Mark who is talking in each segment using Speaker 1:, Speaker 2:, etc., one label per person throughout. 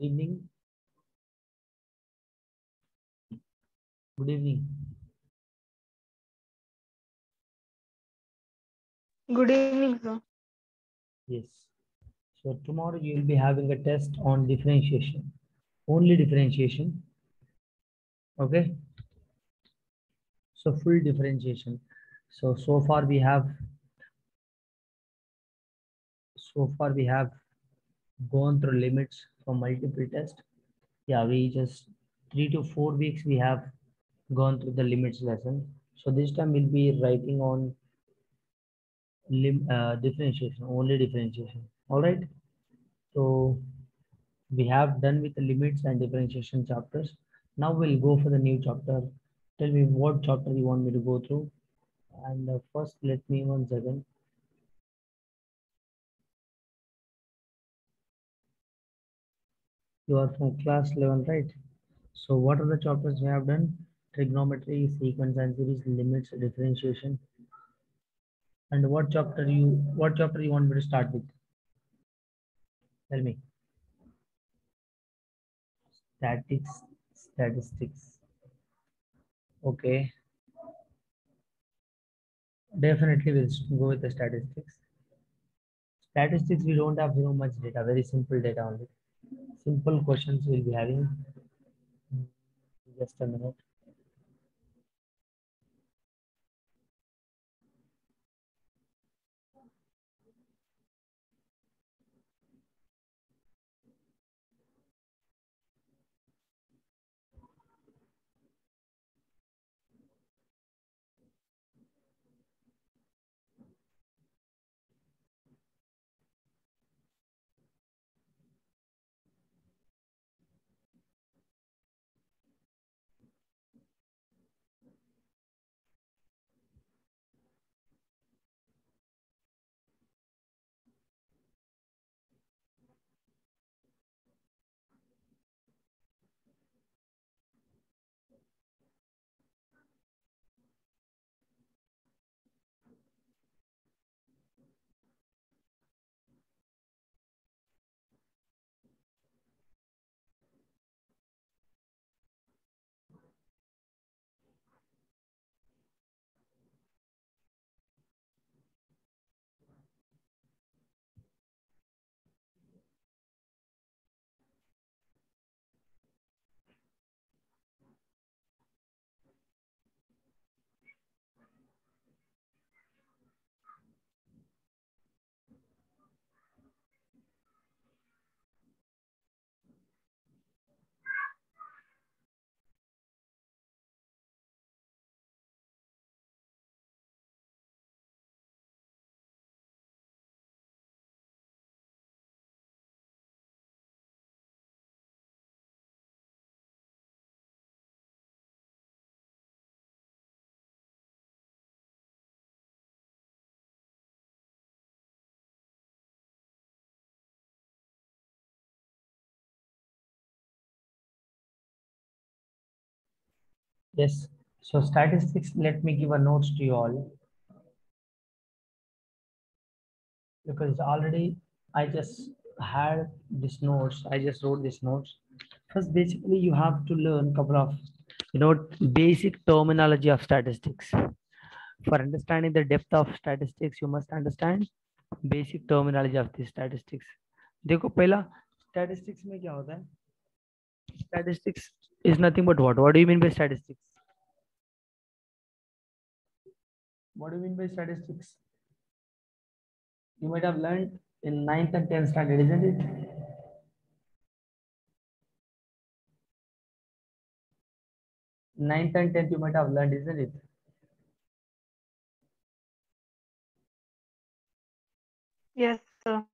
Speaker 1: Evening. Good evening.
Speaker 2: Good evening, sir.
Speaker 1: Yes. So tomorrow you will be having a test on differentiation. Only differentiation. Okay. So full differentiation. So far we have gone through limits for multiple tests. Yeah, we just 3 to 4 weeks we have gone through the limits lesson. So this time we'll be writing on differentiation, only differentiation. All right. So we have done with the limits and differentiation chapters. Now we'll go for the new chapter. Tell me what chapter you want me to go through. And first, let me 1 second. You are from class 11, right? So what are the chapters we have done? Trigonometry, sequence and series, limits, differentiation. And what chapter you want me to start with? Tell me. Statistics. Okay, definitely we'll go with the statistics. Statistics, we don't have so much data, very simple data only. Simple questions we'll be having. Just a minute. Yes. So statistics, let me give a notes to you all because already I just had this notes. I just wrote this notes. First, basically, you have to learn couple of basic terminology of statistics. For understanding the depth of statistics, you must understand basic terminology of the statistics. देखो पहला statistics में क्या होता है? Statistics is nothing but what? What do you mean by statistics? What do you mean by statistics? You might have learned in 9th and 10th standard, isn't it? Ninth and 10th you might have learned, isn't it?
Speaker 2: Yes, sir.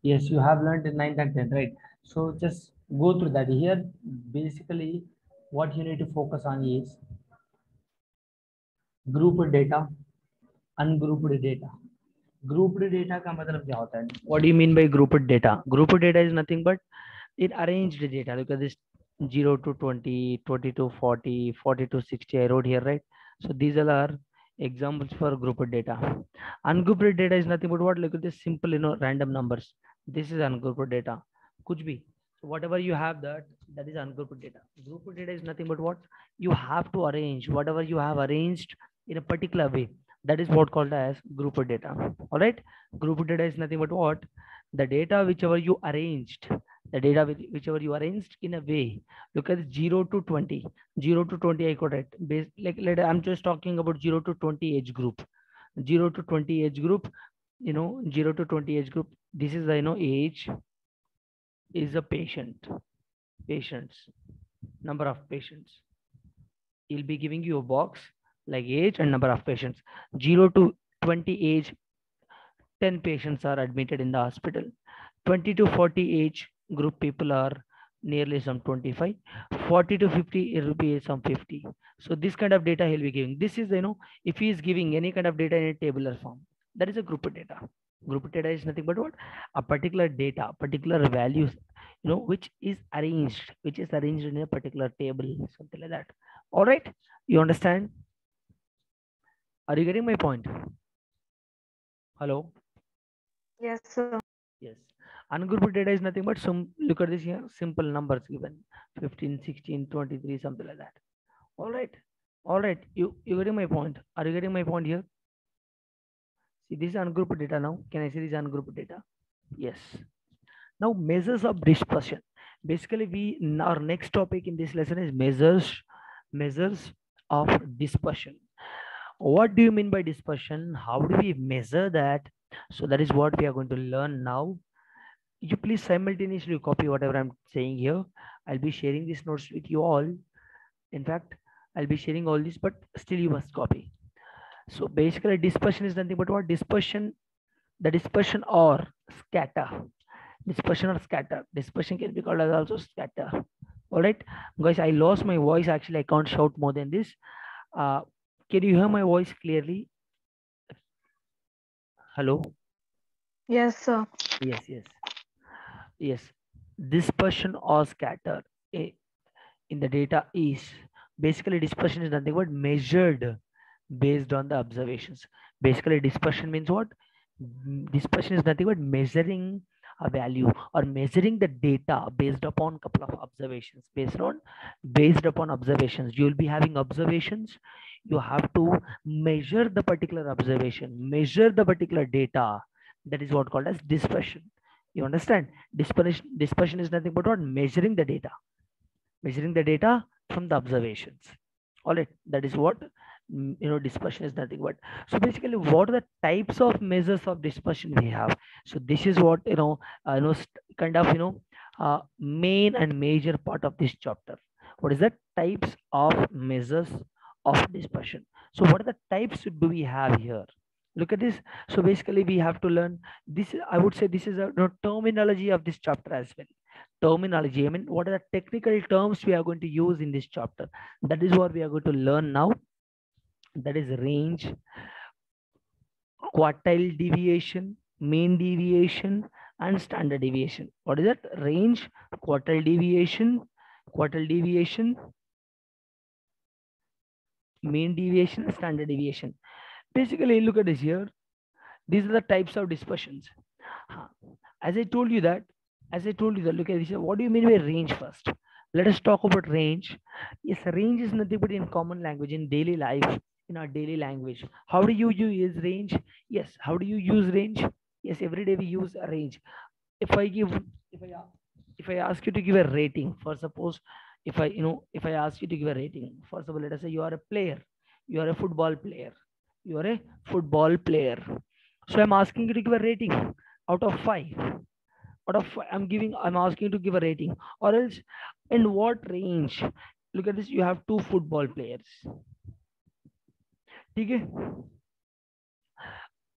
Speaker 1: Yes, you have learned in 9th and 10th, right? So just go through that. Here, basically, what you need to focus on is group data, ungrouped data. Grouped data का मतलब क्या होता है? What do you mean by grouped data? Grouped data is nothing but it arranged data. Look at this 0 to 20, 20 to 40, 40 to 60 I wrote here, right? So these all are examples for grouped data. Ungrouped data is nothing but what? Look at this simple, random numbers. This is ungrouped data. Kuch bhi. So whatever you have, that is ungrouped data. Grouped data is nothing but what? You have to arrange whatever you have arranged in a particular way. That is what called as grouped data. All right. Grouped data is nothing but what? The data whichever you arranged, the data whichever you arranged in a way. Look at 0 to 20. 0 to 20 I got it. Like I'm just talking about 0 to 20 age group. 0 to 20 age group, 0 to 20 age group. This is the age is a patients, number of patients. He'll be giving you a box like age and number of patients. 0 to 20 age, 10 patients are admitted in the hospital. 20 to 40 age group people are nearly some 25. 40 to 50 it will be some 50. So this kind of data he'll be giving. This is, if he is giving any kind of data in a tabular form, that is a group data. Group data is nothing but what? A particular data, particular values, which is arranged in a particular table, something like that. All right, you understand? Are you getting my point? Hello?
Speaker 2: Yes, sir.
Speaker 1: Yes. Ungrouped data is nothing but some, look at this here, simple numbers given 15, 16, 23, something like that. All right. All right. You getting my point? Are you getting my point here? See, this is ungrouped data now. Can I see this ungrouped data? Yes. Now measures of dispersion. Basically, our next topic in this lesson is measures of dispersion. What do you mean by dispersion? How do we measure that? So that is what we are going to learn now. You please simultaneously copy whatever I'm saying here. I'll be sharing these notes with you all. In fact, I'll be sharing all this, but still you must copy. So basically dispersion is nothing but what? Dispersion, the dispersion or scatter. Dispersion or scatter. Dispersion can be called as also scatter. All right, guys, I lost my voice. Actually, I can't shout more than this. Can you hear my voice clearly? Hello?
Speaker 2: Yes, sir.
Speaker 1: Yes. Dispersion or scatter in the data is basically dispersion is nothing but measured based on the observations. Basically, dispersion means what? Dispersion is nothing but measuring a value or measuring the data based upon couple of observations. Based upon observations, you will be having observations. You have to measure the particular observation, measure the particular data. That is what called as dispersion. You understand? Dispersion is nothing but what? Measuring the data from the observations. All right, that is what dispersion is nothing but. So basically, what are the types of measures of dispersion we have? So this is what kind of main and major part of this chapter. What is the types of measures of dispersion? So what are the types do we have here? Look at this. So basically, we have to learn this. I would say this is a terminology of this chapter as well. Terminology. I mean, what are the technical terms we are going to use in this chapter? That is what we are going to learn now. That is range, quartile deviation, mean deviation, and standard deviation. What is that? Range, quartile deviation, mean deviation, standard deviation. Basically, look at this here. These are the types of dispersions. As I told you that, look at this. What do you mean by range first? Let us talk about range. Yes, range is nothing but in common language, in daily life, in our daily language. How do you use range? Yes, how do you use range? Yes, every day we use a range. If I ask you to give a rating, for suppose, if I ask you to give a rating, first of all, let us say you are a player, you are a football player, So I'm asking you to give a rating out of 5. I'm asking you to give a rating, or else in what range? Look at this, you have 2 football players. Okay.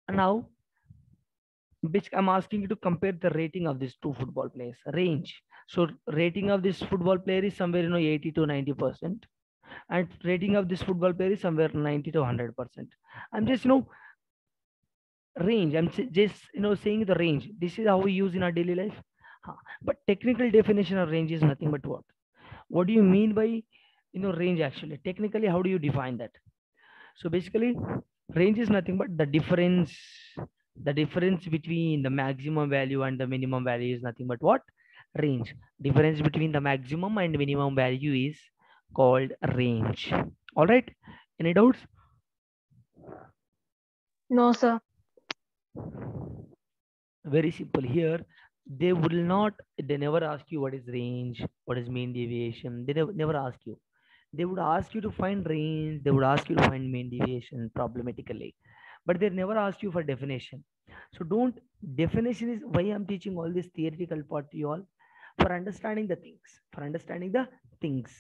Speaker 1: Now, which I'm asking you to compare the rating of these 2 football players. Range. So rating of this football player is somewhere 80 to 90%. and rating of this football player is somewhere 90 to 100%. I'm just range. I'm just saying the range. This is how we use in our daily life. But technical definition of range is nothing but what? What do you mean by range actually? Technically, how do you define that? So basically, range is nothing but the difference. The difference between the maximum value and the minimum value is nothing but what? Range. Difference between the maximum and minimum value is called range. All right. Any doubts?
Speaker 2: No, sir.
Speaker 1: Very simple. Here, they never ask you what is range, what is mean deviation. They never ask you. They would ask you to find range, they would ask you to find mean deviation problematically, but they never ask you for definition. So don't, definition is why I'm teaching all this theoretical part to you all, for understanding the things, for understanding the things,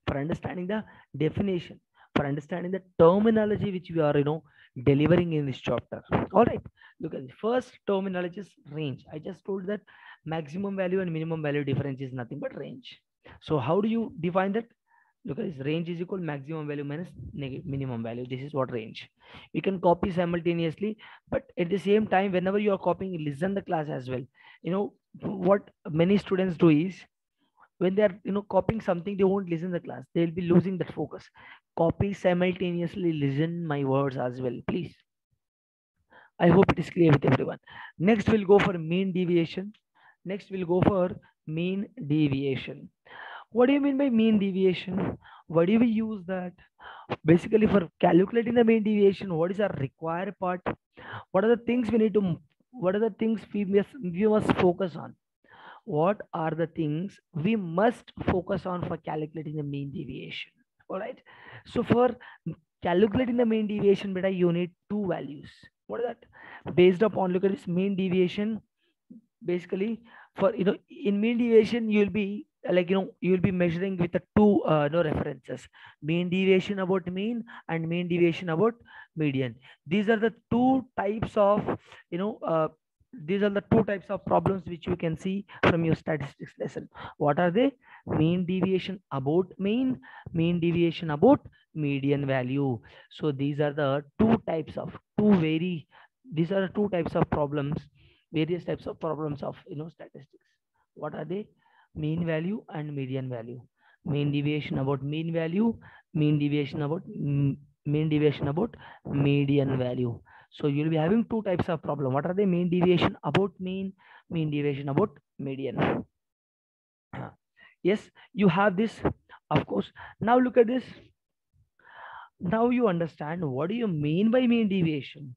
Speaker 1: for understanding the definition, for understanding the terminology which we are delivering in this chapter. All right, look at the first terminology is range. I just told that maximum value and minimum value difference is nothing but range. So how do you define that? Look at this, range is equal maximum value minus minimum value. This is what range. You can copy simultaneously, but at the same time, whenever you are copying, listen the class as well. What many students do is, when they are copying something, they won't listen the class. They'll be losing that focus. Copy simultaneously, listen my words as well, please. I hope it is clear with everyone. Next, we'll go for mean deviation. Next, we'll go for mean deviation. What do you mean by mean deviation? Why do we use that? Basically, for calculating the mean deviation, what is our required part? What are the things we need to, what are the things we must focus on? What are the things we must focus on for calculating the mean deviation? All right. So for calculating the mean deviation, beta, you need two values. What is that? Based upon, look at this mean deviation. Basically, for in mean deviation, you'll be you'll be measuring with the two references: mean deviation about mean and mean deviation about median. These are the two types of these are the two types of problems which you can see from your statistics lesson. What are they? Mean deviation about mean, mean deviation about median value. So these are the two types of these are the two types of problems, various types of problems of statistics. What are they? Mean value and median value. Mean deviation about mean value, mean deviation about mean deviation about median value. So you'll be having two types of problem. What are they? Mean deviation about mean, mean deviation about median. Yes, you have this, of course. Now look at this. Now you understand what do you mean by mean deviation?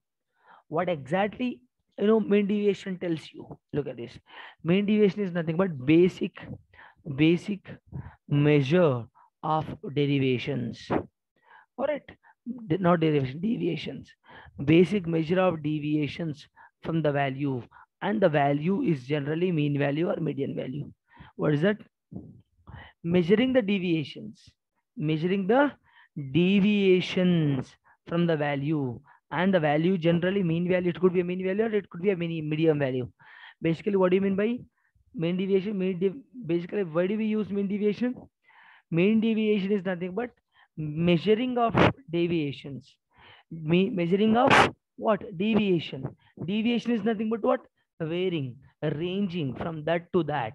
Speaker 1: What exactly mean deviation tells you? Look at this. Mean deviation is nothing but basic measure of derivations. All right, not derivation, deviations. Basic measure of deviations from the value, and the value is generally mean value or median value. What is that? Measuring the deviations, measuring the deviations from the value, and the value generally mean value. It could be a mean value or it could be a median value. Basically, what do you mean by mean deviation? Basically, why do we use mean deviation? Mean deviation is nothing but measuring of deviations. Measuring of what? Deviation. Deviation is nothing but what? Varying, ranging from that to that.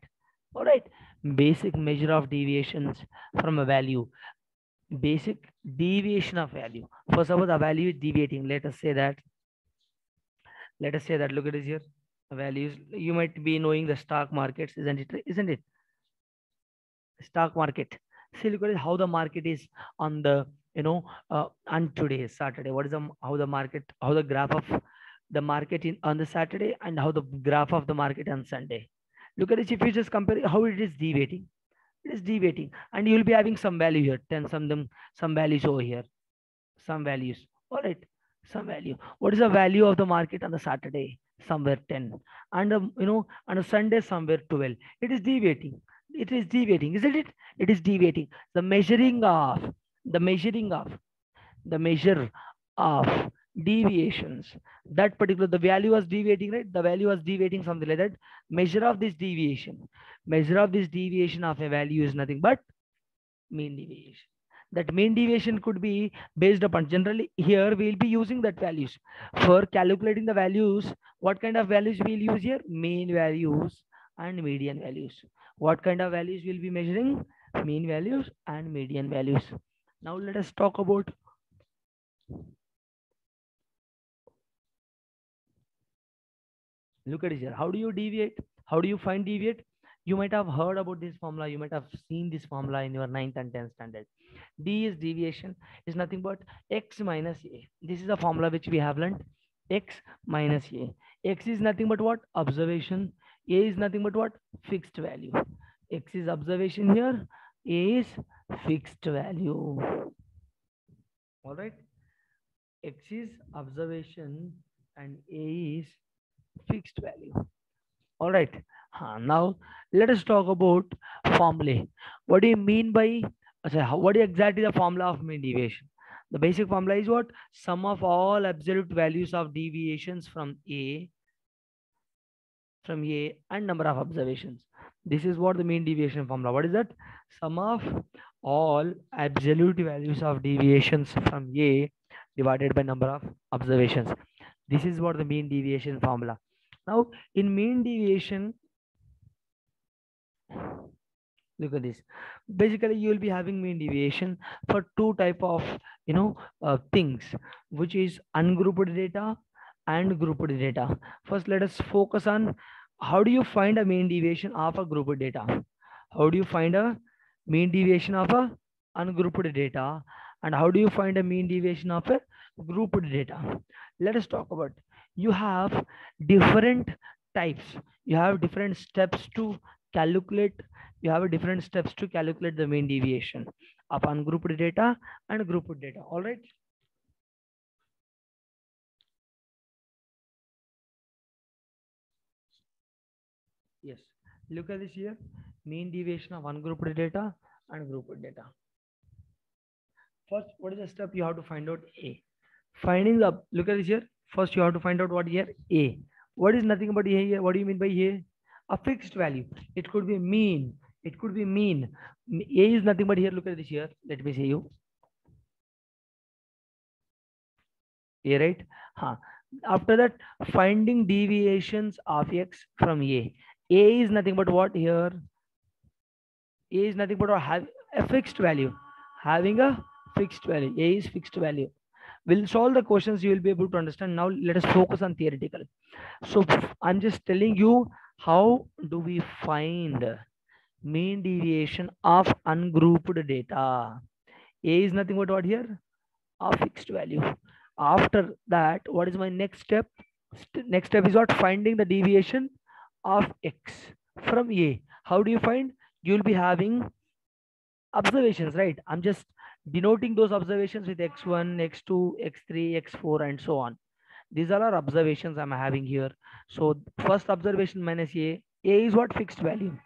Speaker 1: All right. Basic measure of deviations from a value. Basic deviation of value. For suppose a value is deviating. Let us say that. Look at this here. Values. You might be knowing the stock markets, isn't it? Isn't it? Stock market. See, look at how the market is on the on today Saturday. What is how the graph of the market on the Saturday, and how the graph of the market on Sunday. Look at this. If you just compare how it is deviating, it is deviating, and you will be having some value here, 10, some values over here, some values. All right, some value. What is the value of the market on the Saturday? Somewhere 10, and on a Sunday somewhere 12. It is deviating. It is deviating, isn't it? It is deviating. The measuring of the measure of deviations, that particular, the value was deviating, right? The value was deviating, something like that. Measure of this deviation of a value is nothing but mean deviation. That mean deviation could be based upon, generally here we'll be using that values for calculating the values. What kind of values we'll use here? Mean values and median values. What kind of values we'll be measuring? Mean values and median values. Now let us talk about, look at it here. How do you deviate? How do you find deviate? You might have heard about this formula. You might have seen this formula in your 9th and 10th standard. D is deviation, is nothing but x minus a. This is a formula which we have learned. X minus a. X is nothing but what? Observation. A is nothing but what? Fixed value. X is observation here. A is fixed value. All right. X is observation and A is fixed value. All right. Now let us talk about formulae. What do you mean by, what is exactly the formula of mean deviation? The basic formula is what? Sum of all absolute values of deviations from A and number of observations. This is what the mean deviation formula. What is that? Sum of all absolute values of deviations from A divided by number of observations. This is what the mean deviation formula. Now in mean deviation, look at this. Basically you will be having mean deviation for two type of things, which is ungrouped data and grouped data. First let us focus on how do you find a mean deviation of a grouped data. How do you find a mean deviation of a ungrouped data, and how do you find a mean deviation of a grouped data? Let us talk about, you have different types, you have different steps to calculate, you have different steps to calculate the mean deviation of ungrouped data and grouped data. All right. Yes. Look at this here. Mean deviation of ungrouped data and grouped data. First, what is the step you have to find out? A. Finding the, look at this here. First, you have to find out what here? A. What is nothing but A here? What do you mean by A? A fixed value. It could be mean. It could be mean. A is nothing but here. Look at this here. Let me say you. A, right? After that, finding deviations of X from A. A is nothing but what here? A is nothing but have a fixed value. Having a fixed value. A is fixed value. We'll solve the questions, you will be able to understand. Now let us focus on theoretical. So I'm just telling you how do we find mean deviation of ungrouped data. A is nothing but what here? A fixed value. After that, what is my next step? Next step is what? Finding the deviation of X from A. How do you find? You will be having observations, right? I'm just denoting those observations with x1, x2, x3, x4, and so on. These are our observations I'm having here. So first observation minus A is what? Fixed value,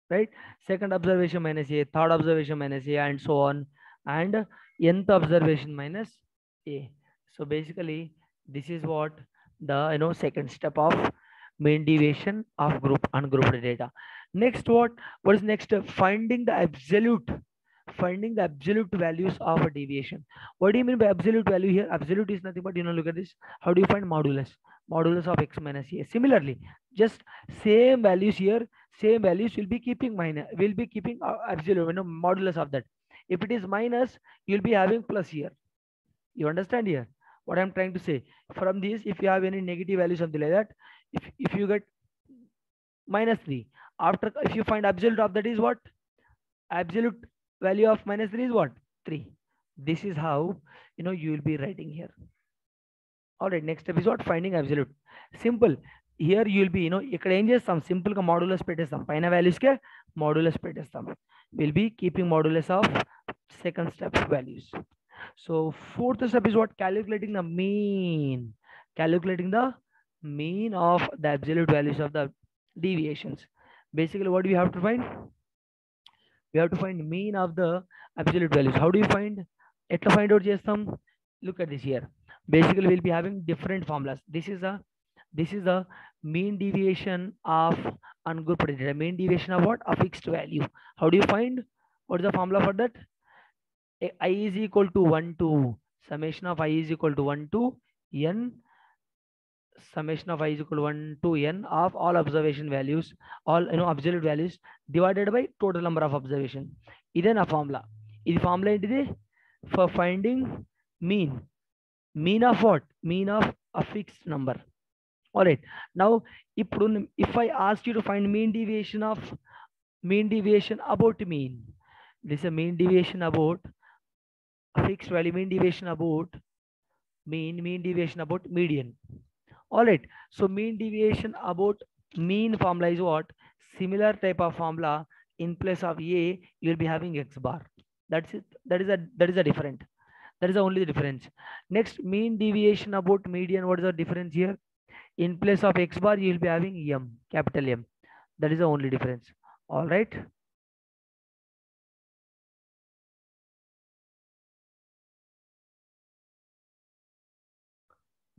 Speaker 1: right? Second observation minus A, third observation minus A, and so on. And nth observation minus A. So basically, this is what the second step of mean deviation of ungrouped data. Next, what is next step? Finding the absolute values of a deviation. What do you mean by absolute value here? Absolute is nothing but, look at this. How do you find modulus of X minus A? Similarly, just same values here, same values will be keeping absolute, modulus of that. If it is minus, you'll be having plus here. You understand here what I'm trying to say? From this, if you have any negative value, something like that, if you get -3, after if you find absolute of that is what? Absolute value of -3 is what? 3. This is how you will be writing here. All right, next step is what? Finding absolute. Simple. Here you will be ఇక్కడ ఏం చేస్తాం? Simple గా modulus పెట్టేస్తాం. పైన values కే modulus పెట్టేస్తాం. We'll be keeping modulus of second step values. So fourth step is what? Calculating the mean. Calculating the mean of the absolute values of the deviations. Basically, what do we have to find? We have to find mean of the absolute values. How do you find? Etla find out chestam? Look at this here. Basically, we'll be having different formulas. This is the mean deviation of ungrouped data. Mean deviation of what? A fixed value. How do you find? What is the formula for that? I is equal to 1 to summation of I is equal to 1 to n, summation of I is equal to 1 to n of all observation values, all absolute values divided by total number of observation. ఇదే నా formula. ఇది formula ఏంటిది? For finding mean. Mean of what? Mean of a fixed number. All right. Now, if I ask you to find mean deviation about mean, this is a mean deviation about a fixed value, mean deviation about mean deviation about median. All right. So mean deviation about mean formula is what? Similar type of formula. In place of A, you'll be having X bar. That's it. That is a different. That is only the difference. Next, mean deviation about median. What is the difference here? In place of X bar, you will be having M, capital M. That is the only difference. All right.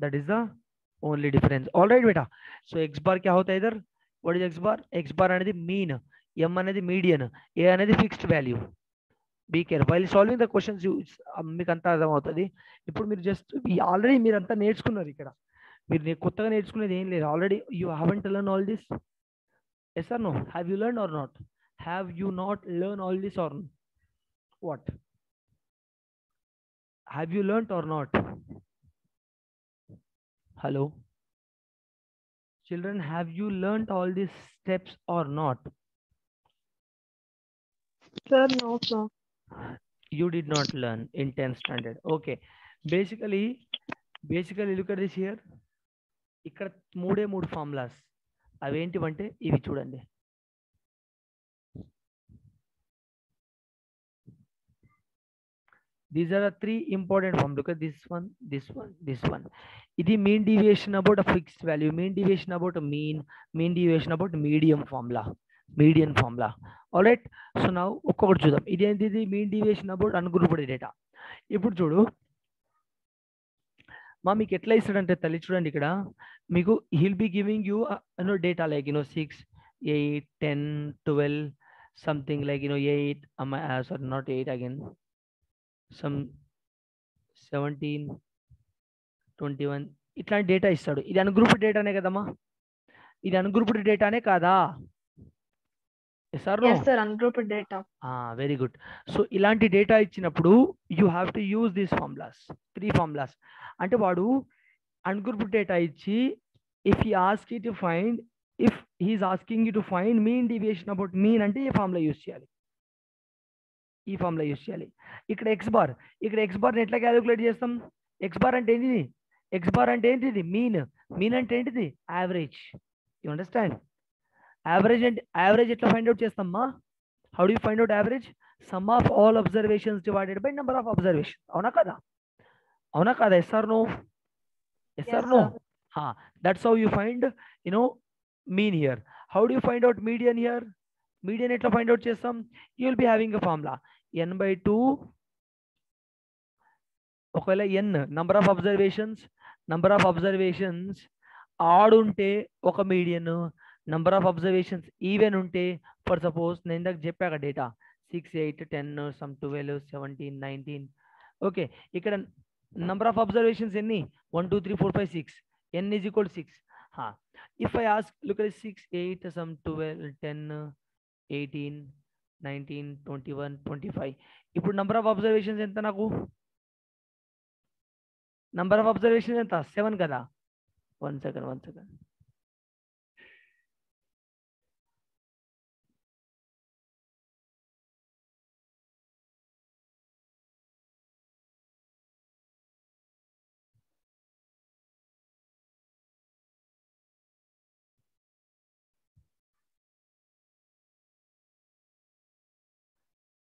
Speaker 1: That is the only difference. All right, beta. So X bar क्या होता है इधर? What is X bar? X bar అనేది mean, M అనేది median, A అనేది fixed value. Be careful while solving the questions. మీకు అంతా అర్థమవుతుంది. ఇప్పుడు మీరు జస్ట్ ఆల్రెడీ మీరు అంతా నేర్చుకున్నారు ఇక్కడ. మీరు కొత్తగా నేర్చుకునేది ఏం లేదు. Already you haven't learned all this. Yes or no? Have you learned or not? Have you not learned all this or what? Have you learned or not? Hello? Children, have you learned all these steps or not?
Speaker 2: Sir, no, sir.
Speaker 1: You did not learn in 10th standard. Okay. Basically look at this here. ఇక్కడ మూడే formulas. అవేంటివంటే ఇవి చూడండి. These are the three important formulas. Look at this one, this one, this one. ఇది mean deviation about a fixed value, mean deviation about a mean deviation about median formula. All right. So now ఒక్కొక్కటి చూద్దాం. ఇది ఏంటిది? mean deviation about ungrouped data. ఇప్పుడు చూడు మా మీకు ఎట్లా ఇస్తాడంటే తల్లి చూడండి ఇక్కడ మీకు he'll be giving you data like 6, 8, 10, 12 something like 8 sorry not 8 again, some 17, 21 ఇట్లాంటి డేటా ఇస్తాడు. ఇది అన్గ్రూప్డ్ డేటానే కదమ్మా? ఇది అన్గ్రూప్డ్ డేటానే కాదా? Yes or no?
Speaker 2: Yes, sir. Ungrouped data.
Speaker 1: Very good. So ఇలాంటి డేటా ఇచ్చినప్పుడు you have to use these formulas, 3 formulas. అంటే వాడు అన్గ్రూప్డ్ డేటా ఇచ్చి if he asks you to find, if he is asking you to find mean deviation about mean అంటే ఈ formula use చేయాలి. ఇక్కడ X bar ఎట్లా calculate చేస్తాం? X bar అంటే ఏంటిది? మీన్ అంటే ఏంటిది? యావరేజ్. You understand? యావరేజ్ ఎట్లా ఫైండ్ అవుట్ చేస్తామా? How do you find out average? Sum of all observations divided by number of observation. అవునా కదా? Yes or no? That's how you find mean here. How do you find out median here? Median ఎట్లా find out చేస్తాం? you will be having a formula n/2. ఒకవేళ n number of observations odd ఉంటే ఒక median, number of observations even ఉంటే, for suppose నేను ఇందాక చెప్పాక data 6, 8, 10, some 12, 17, 19. ఓకే, ఇక్కడ number of observations ఎన్ని? 1, 2, 3, 4, 5, 6. n is equal to 6. If I ask, look at 6, 8, some 12, 10, 18, 19, 21, 25. ఇప్పుడు number of observations ఎంత నాకు? number of observations ఎంత? 7 కదా? one second.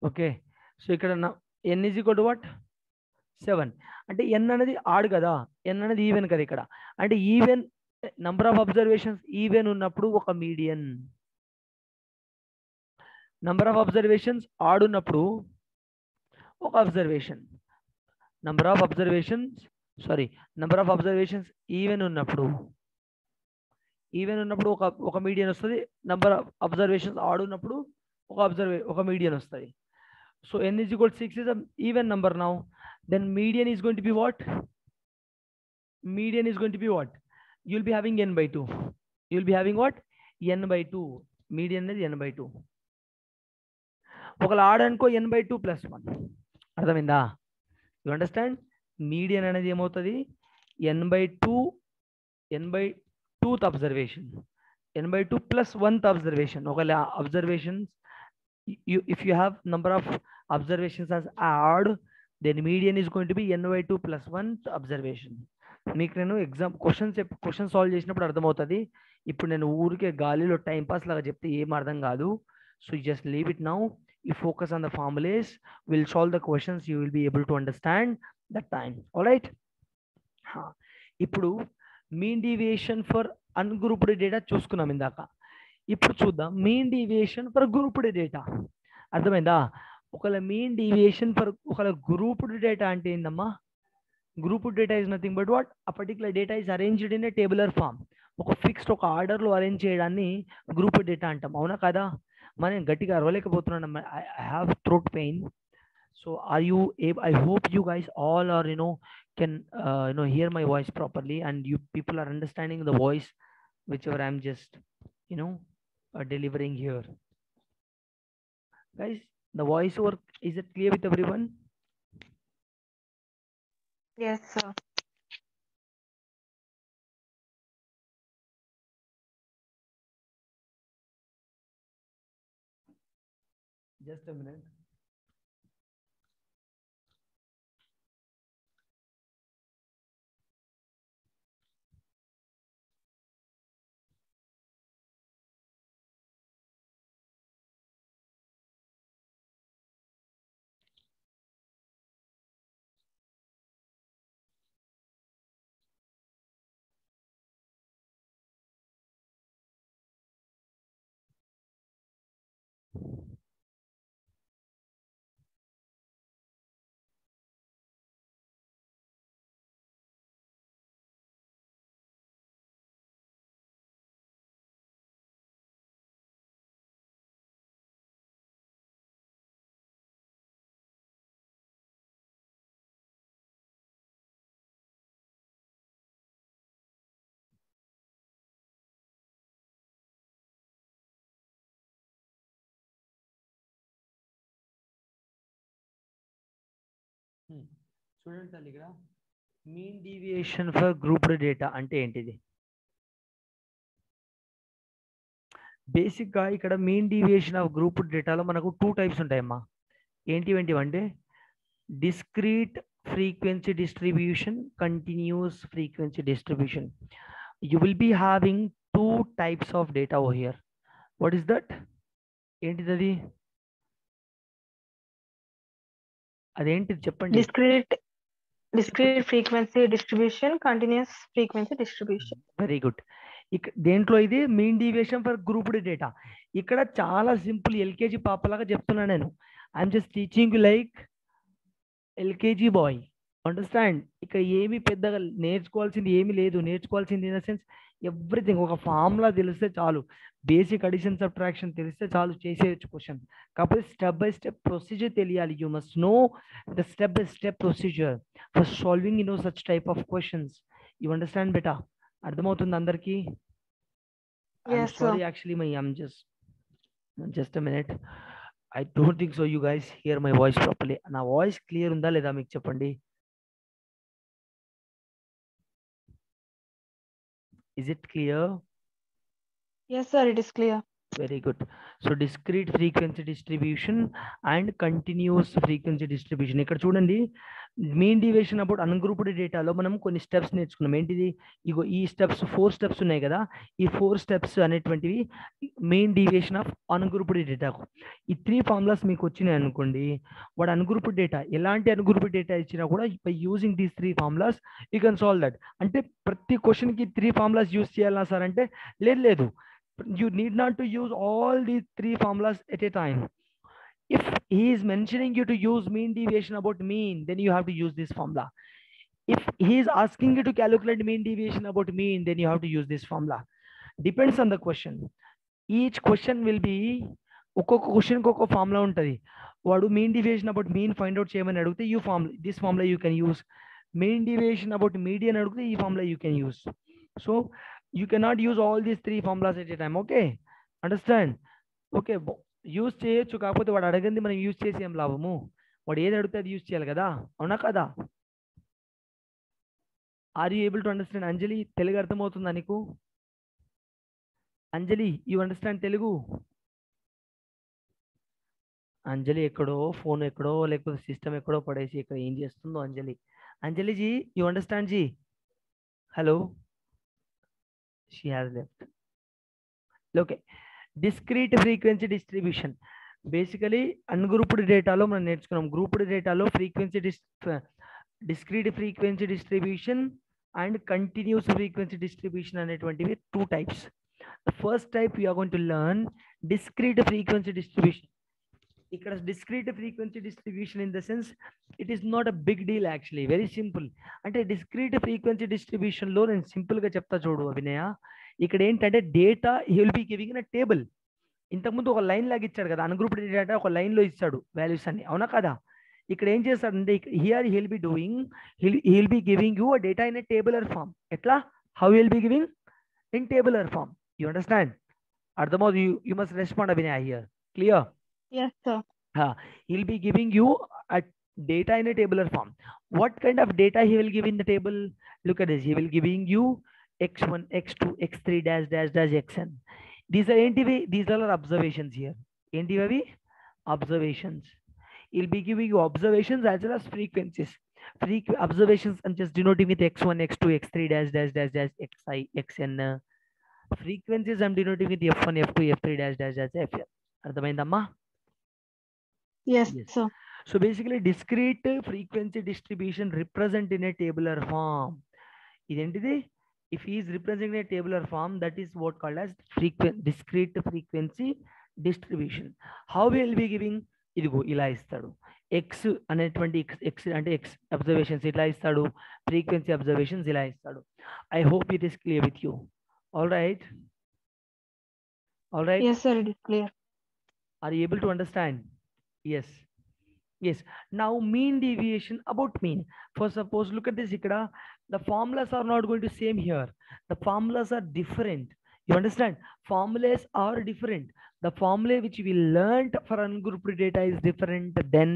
Speaker 1: ఓకే, సో ఇక్కడ n is equal to what? 7. అంటే n అనేది ఆడ్ కదా, n అనేది ఈవెన్ కదా. ఇక్కడ అంటే even number of observations even ఉన్నప్పుడు ఒక median, number of observations odd ఉన్నప్పుడు ఒక observation, number of observations even ఉన్నప్పుడు ఒక మీడియన్ వస్తుంది. నంబర్ ఆఫ్ అబ్జర్వేషన్స్ ఆడ్ ఉన్నప్పుడు ఒక మీడియన్ వస్తుంది. So n is equal to 6 is an even number now. Then median is going to be what? Median is going to be what? You'll be having n by 2. You'll be having what? n by 2. Median is n by 2. ఒకవేళ ఆడనుకో n by 2 plus 1. అర్థమైందా? You understand? Median అనేది ఏమవుతుంది? n by 2th observation. n by 2 plus 1th observation. ఒకవేళ observations, if you have number of observations as odd, then median is going to be n by 2 plus 1th observation. మీకు నేను exam question solve చేసినప్పుడు అర్థమవుతుంది. ఇప్పుడు నేను ఊరికే గాలిలో time pass లాగా చెప్తే ఏం అర్థం కాదు. So just leave it now. You focus on the formulas, we'll solve the questions, you will be able to understand that time. All right. ఇప్పుడు mean deviation for ungrouped data చూసుకున్నాం ఇందాక. ఇప్పుడు చూద్దాం mean deviation for grouped data. అర్థమైందా? ఒకవేళ mean deviation for ఒకవేళ grouped data అంటే ఏందమ్మా? Grouped data is nothing but what? A particular data is arranged in a tabular form. ఒక ఫిక్స్డ్ ఒక ఆర్డర్లో అరేంజ్ చేయడాన్ని గ్రూప్డ్ డేటా అంటాం. అవునా కదా? మనం గట్టిగా అరవలేకపోతున్నాను. I have throat pain. So are you able? I hope you guys all are can hear my voice properly, and you people are understanding the voice whichever I'm just delivering here. Guys, the voice over, is it clear with everyone?
Speaker 2: Yes, sir.
Speaker 1: Just a minute. చూడండి తల్లి, ఇక్కడ mean deviation for grouped data అంటే ఏంటిది? బేసిక్గా ఇక్కడ mean deviation of grouped డేటాలో మనకు 2 types ఉంటాయమ్మా. ఏంటివంటే discrete frequency distribution, continuous frequency distribution. You will be having 2 types of data over here. What is that? ఏంటిది? అదేంటిది చెప్పండి.
Speaker 2: Discrete frequency distribution, continuous frequency distribution.
Speaker 1: Very good. దేంట్లో ఇది mean deviation for grouped data. ఇక్కడ చాలా simple, LKG పాపలాగా చెప్తున్నా నేను. I'm just teaching like LKG boy. Understand? ఇక్కడ ఏమి పెద్దగా నేర్చుకోవాల్సింది ఏమి లేదు. నేర్చుకోవాల్సింది ఇన్ ద సెన్స్ ఎవ్రీథింగ్. ఒక ఫార్ములా తెలిస్తే చాలు, బేసిక్ అడిషన్ సబ్ట్రాక్షన్ తెలిస్తే చాలు, చేసేయచ్చు క్వశ్చన్. కాకపోతే స్టెప్ బై స్టెప్ ప్రొసీజర్ తెలియాలి. You must know the step by step procedure for solving such type of questions. You understand beta? అర్థమవుతుంది అందరికి? Sorry actually I'm just a minute. I don't think so you guys hear my voice properly. నా voice clear ఉందా లేదా మీకు చెప్పండి. Is it clear?
Speaker 2: Yes, sir, it is clear.
Speaker 1: Very good. So discrete frequency distribution and continuous frequency distribution. ఇక్కడ చూడండి, mean deviation about ungrouped డేటాలో మనం కొన్ని స్టెప్స్ నేర్చుకున్నాం. ఏంటిది? ఇగో ఈ స్టెప్స్ 4 స్టెప్స్ ఉన్నాయి కదా. ఈ 4 స్టెప్స్ అనేటువంటివి మెయిన్ డీవియేషన్ ఆఫ్ అన్గ్రూప్డ్ డేటాకు. ఈ 3 ఫార్ములాస్ మీకు వచ్చినాయి అనుకోండి, వాడు అన్గ్రూప్డ్ డేటా ఎలాంటి అన్గ్రూప్డ్ డేటా ఇచ్చినా కూడా by using these 3 formulas you can solve that. అంటే ప్రతి క్వశ్చన్కి 3 ఫార్ములాస్ యూజ్ చేయాలా సార్ అంటే లేదు. You need not to use all these 3 formulas at a time. If he is mentioning you to use mean deviation about mean, then you have to use this formula. If he is asking you to calculate mean deviation about mean, then you have to use this formula. Depends on the question. Each question will be ఒక్కొక్క క్వశ్చన్కి ఒక్కొక్క formula ఉంటుంది. వాడు mean deviation about mean find out చేయమని అడిగితే you form this formula you can use. Mean deviation about median అడిగితే ఈ formula you can use. So you cannot use all these 3 formulas at a time. Okay, understand? Okay, use చేయొచ్చు, కాకపోతే వాడు అడగంది మనం use చేసి ఏం లాభము? వాడు ఏది అడిగితే అది యూజ్ చేయాలి కదా, అవునా కదా? Are you able to understand Anjali? Telugu అర్థమవుతుందా నీకు? Anjali, you understand Telugu? అంజలి ఎక్కడో ఫోన్ ఎక్కడో లేకపోతే సిస్టమ్ ఎక్కడో పడేసి ఇక్కడ ఏం చేస్తుందో Anjali. Anjali ji, you understand ji? Hello, she has left. Okay, discrete frequency distribution. Basically ungrouped డేటాలో మనం నేర్చుకున్నాం. గ్రూప్డ్ డేటాలో frequency discrete frequency distribution and continuous frequency distribution అనేటువంటివి 2 types. The first type we are going to learn discrete frequency distribution. ఇక్కడ discrete frequency distribution in the sense it is not a big deal actually, very simple. అంటే discrete frequency distribution లో నేను simple గా చెప్తా చూడు అభినయ. ఇక్కడ ఏంటంటే data he will be giving in a table. ఇంతకుముందు ఒక లైన్ లాగా ఇచ్చాడు కదా, అన్గ్రూప్డ్ డేటా ఒక లైన్ లో ఇస్తాడు వాల్యూస్ అన్ని, అవునా కదా? ఇక్కడ ఏం చేస్తాడంటే here he'll be doing he'll be giving you a data in a tabular form. ఎట్లా? how he'll be giving? in tabular form. You understand? అర్థమవుతుంది? you must respond Abhinaya here. Clear?
Speaker 2: Yes, sir.
Speaker 1: He'll be giving you a data in a tabular form. What kind of data he will give in the table? Look at this. He will giving you x1, x2, x3 dash dash dash xn. These are ఏంటివి? These are our observations here. ఏంటివి అవి? Observations. He'll be giving you observations as well as frequencies. Observations I'm just denoting with x1, x2, x3 dash dash dash dash xi, xn. Frequencies I'm denoting with f1, f2, f3 dash dash dash fn. అర్థమైందమ్మా?
Speaker 2: Yes,
Speaker 1: Yes.
Speaker 2: sir.
Speaker 1: So basically discrete frequency distribution represent in a tabular form. Identity, if he is representing a tabular form, that is what called as discrete frequency distribution. How will be giving? ఇదిగో ఇలా ఇస్తాడు. x అనేటువంటి x అంటే x observations ఇలా ఇస్తాడు, frequency observations ఇలా ఇస్తాడు. I hope it is clear with you. All right, all right.
Speaker 2: Yes, sir. It is clear.
Speaker 1: Are you able to understand? Yes. Yes. Now mean deviation about mean. For suppose look at this ikkada, the formulas are not going to same here. The formulas are different. You understand? Formulas are different. The formula which we learned for ungrouped data is different than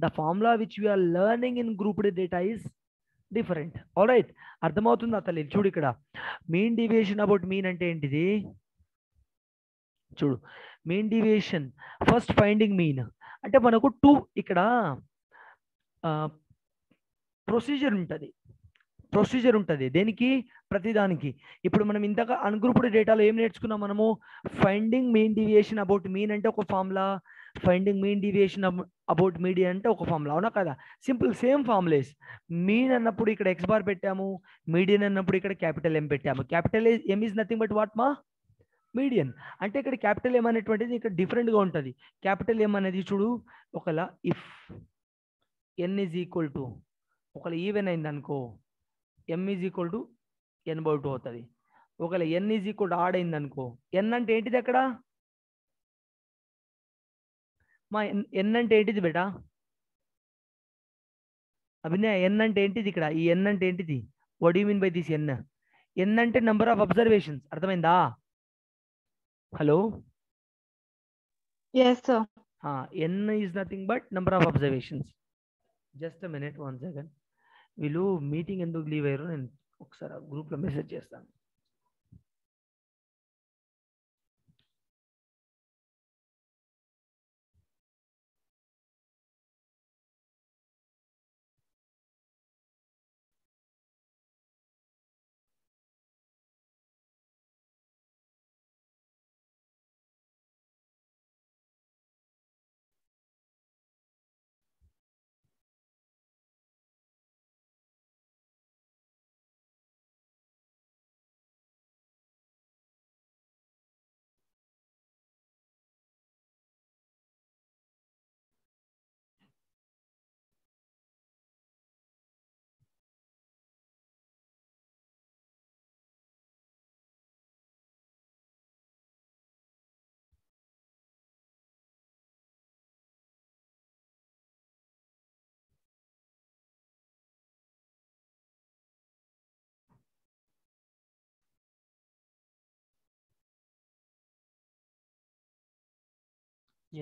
Speaker 1: the formula which we are learning in grouped data is different. All right. అర్థమవుతుందా తల్లి? చూడు ఇక్కడ mean deviation about mean అంటే ఏంటిది? చూడు, mean deviation first finding mean అంటే మనకు 2 ఇక్కడ ప్రొసీజర్ ఉంటుంది దేనికి? ప్రతిదానికి. ఇప్పుడు మనం ఇంతగా అన్గ్రూప్డ్ డేటాలో ఏం నేర్చుకున్నాం మనము? Finding mean deviation about mean అంటే ఒక formula, finding mean deviation about median అంటే ఒక ఫార్ములా, అవునా కదా? Simple same ఫార్ములేస్. మీన్ అన్నప్పుడు ఇక్కడ ఎక్స్ బార్ పెట్టాము, మీడియన్ అన్నప్పుడు ఇక్కడ క్యాపిటల్ ఎం పెట్టాము. Capital M is nothing but what మా? మీడియన్. అంటే ఇక్కడ క్యాపిటల్ ఎం అనేటువంటిది ఇక్కడ డిఫరెంట్గా ఉంటుంది. క్యాపిటల్ ఎం అనేది చూడు, ఒకవేళ if N is equal to ఒకవేళ ఈవెన్ అయింది అనుకో, M is equal to n/2 అవుతుంది. ఒకవేళ N is equal to odd అయింది అనుకో, ఎన్ అంటే ఏంటిది అక్కడ? మా ఎన్ అంటే ఏంటిది బేటా? అభినయ్, ఎన్ అంటే ఏంటిది ఇక్కడ? ఈ ఎన్ అంటే ఏంటిది? What you mean by this N? N అంటే నెంబర్ ఆఫ్ అబ్జర్వేషన్స్. అర్థమైందా? Hello,
Speaker 2: Yes, sir.
Speaker 1: N is nothing but number of observations. Just a minute, 1 second. వీళ్ళు మీటింగ్ ఎందుకు లీవ్ అయ్యారో నేను ఒకసారి గ్రూప్లో మెసేజ్ చేస్తాను.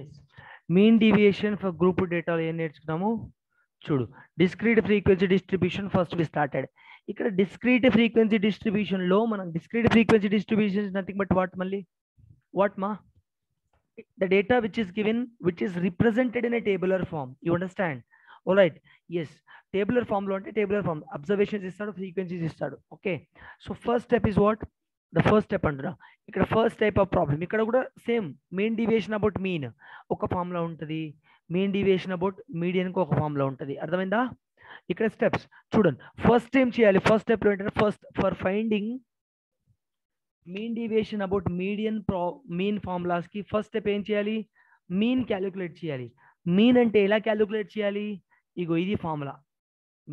Speaker 1: Yes mean deviation for group డేటాలో ఏం నేర్చుకున్నాము చూడు. Discrete frequency distribution first we started. ఇక్కడ డిస్క్రీట్ ఫ్రీక్వెన్సీ డిస్ట్రిబ్యూషన్ లో మనం discrete frequency distribution is nothing but what మళ్ళీ వాట్ మా the data which is given, which is represented in a tabular form. You understand? All right. Yes. Tabular form lo ante tabular form observations istadu, frequencies istadu. Okay. So first step is what? The first step andra ikkada first type of problem ikkada kuda same mean deviation about mean oka form la untadi, mean deviation about median ko oka form la untadi. అర్థమైందా? ఇక్కడ steps చూడండి. First ఏం చేయాలి? First step ఏంటంటే first for finding mean deviation about mean formulas కి first step ఏం చేయాలి? Mean calculate చేయాలి. మీన్ అంటే ఎలా క్యాలిక్యులేట్ చేయాలి? ఇగో ఇది ఫార్ములా.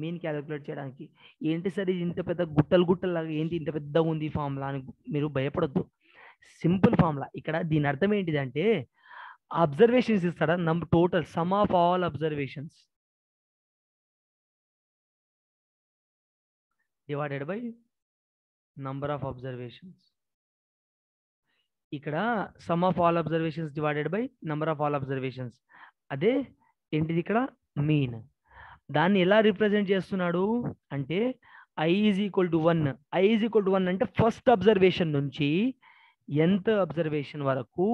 Speaker 1: మీన్ క్యాలిక్యులేట్ చేయడానికి ఏంటి సార్ ఇది ఇంత పెద్ద గుట్టలాగా ఏంటి ఇంత పెద్దగా ఉంది ఫార్ములా అని మీరు భయపడొద్దు. Simple formula. ఇక్కడ దీని అర్థం ఏంటిదంటే అబ్జర్వేషన్స్ ఇస్తాడా, total sum of all observations divided by number of observations. ఇక్కడ sum of all observations divided by number of all observations. అదే ఏంటిది ఇక్కడ మీన్. దాన్ని ఎలా రిప్రజెంట్ చేస్తున్నాడు అంటే i is equal to 1. i is equal to 1 అంటే ఫస్ట్ అబ్జర్వేషన్ నుంచి ఎంత అబ్జర్వేషన్ వరకు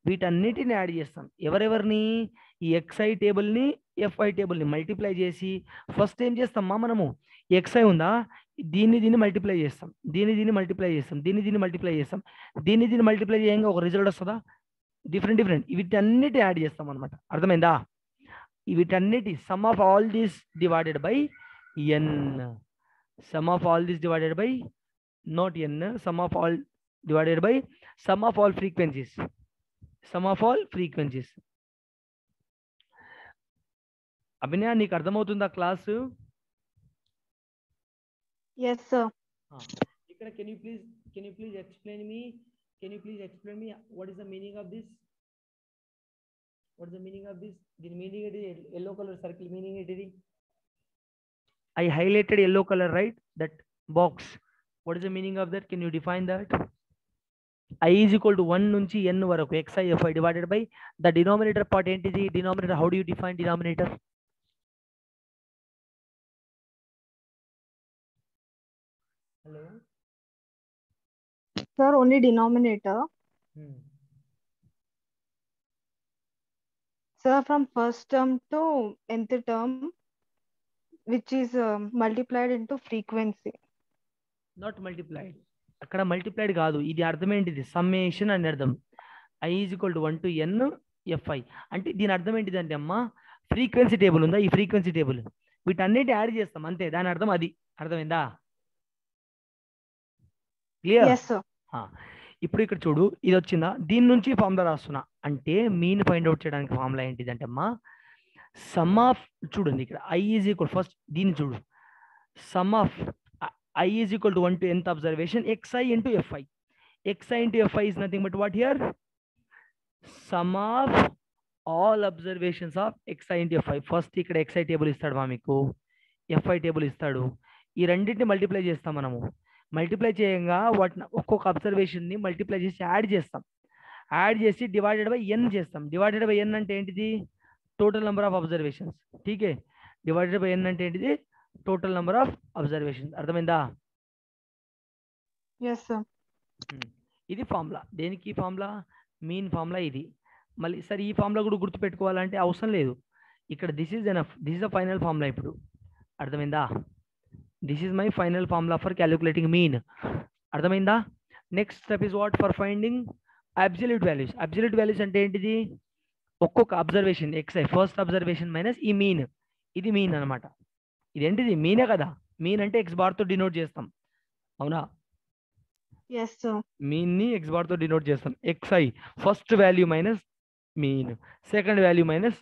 Speaker 1: వీటన్నిటిని యాడ్ చేస్తాం. ఎవరెవరిని? ఈ xi టేబుల్ని fi టేబుల్ని మల్టిప్లై చేసి ఫస్ట్ ఏం చేస్తామా మనము? xi ఉందా, దీన్ని మల్టిప్లై చేస్తాం, దీన్ని మల్టిప్లై చేస్తాం, దీన్ని మల్టిప్లై చేస్తాం, దీన్ని మల్టిప్లై చేయంగా ఒక రిజల్ట్ వస్తుందా? డిఫరెంట్ వీటన్నిటి యాడ్ చేస్తాం అనమాట. అర్థమైందా? వీటన్నిటి sum of all this divided by n. Sum of all this divided by not n, sum of all divided by sum of all frequencies. Sum of all frequencies. Abhinaya నీకు అర్థమవుతుందా class?
Speaker 2: Yes, sir.
Speaker 1: ఇక్కడ can you please explain me what is the meaning of this? What is the meaning of this? The meaning is yellow color circle meaning it is. I highlighted yellow color, right? That box. What is the meaning of that? Can you define that? I is equal to 1 nunchi n varaku xi fi divided by the denominator part entity. Denominator, how do you define denominator? Hello?
Speaker 2: Sir, only denominator. Sir, from first term to nth term, which is multiplied into frequency.
Speaker 1: Not multiplied. అక్కడ multiplied కాదు. ఇది అర్థం ఏంటిది? Summation అని అర్థం. i is equal to 1 to n fi అంటే దీని అర్థం ఏంటిదంటే అమ్మా ఫ్రీక్వెన్సీ టేబుల్ ఉందా, ఈ ఫ్రీక్వెన్సీ టేబుల్ వీటన్నిటి యాడ్ చేస్తాం అంతే. దాని అర్థం అది. అర్థమైందా? క్లియర్?
Speaker 2: Yes, sir.
Speaker 1: ఇప్పుడు ఇక్కడ చూడు, ఇది వచ్చిందా, దీని నుంచి ఫార్ములా రాస్తున్నా. అంటే మీన్ ఫైండ్ అవుట్ చేయడానికి ఫార్ములా ఏంటిదంటే అమ్మా సమ్ ఆఫ్, చూడండి ఇక్కడ i ఈజ్ ఈక్వల్, ఫస్ట్ దీన్ని చూడు, some of i is equal to 1 to nth observation xi into fi. xi into fi is nothing but what here? Sum of all observations of xi into fi. First ఇక్కడ xi table ఇస్తాడు మా మీకు, fi table ఇస్తాడు. ఈ రెండింటిని multiply చేస్తాం మనము. Multiply చేయంగా వాటిని ఒక్కొక్క అబ్జర్వేషన్ని మల్టిప్లై చేసి యాడ్ చేస్తాం. యాడ్ చేసి డివైడెడ్ బై n చేస్తాం. డివైడెడ్ బై n అంటే ఏంటిది? Total number of observations. ఠీకే? డివైడెడ్ బై n అంటే ఏంటిది? Total number of observations. అర్థమైందా?
Speaker 2: Yes, sir.
Speaker 1: ఇది ఫార్ములా. దేనికి ఫార్ములా? మీన్ ఫార్ములా ఇది. మళ్ళీ సరే ఈ ఫార్ములా కూడా గుర్తుపెట్టుకోవాలంటే అవసరం లేదు. ఇక్కడ this is enough. This is the final formula. ఇప్పుడు అర్థమైందా? This is my final formula for calculating mean. అర్థమైందా? Next step is what? For finding absolute values. Absolute values అంటే ఏంటిది? ఒక్కొక్క observation xi first observation minus ఈ mean. ఇది mean అనమాట. ఇదేంటిది? మీనే కదా. మీన్ అంటే x బార్ తో డినోట్ చేస్తాం. అవునా?
Speaker 2: Yes, sir.
Speaker 1: మీన్ ని x బార్ తో డినోట్ చేస్తాం. xi first value minus mean, second value minus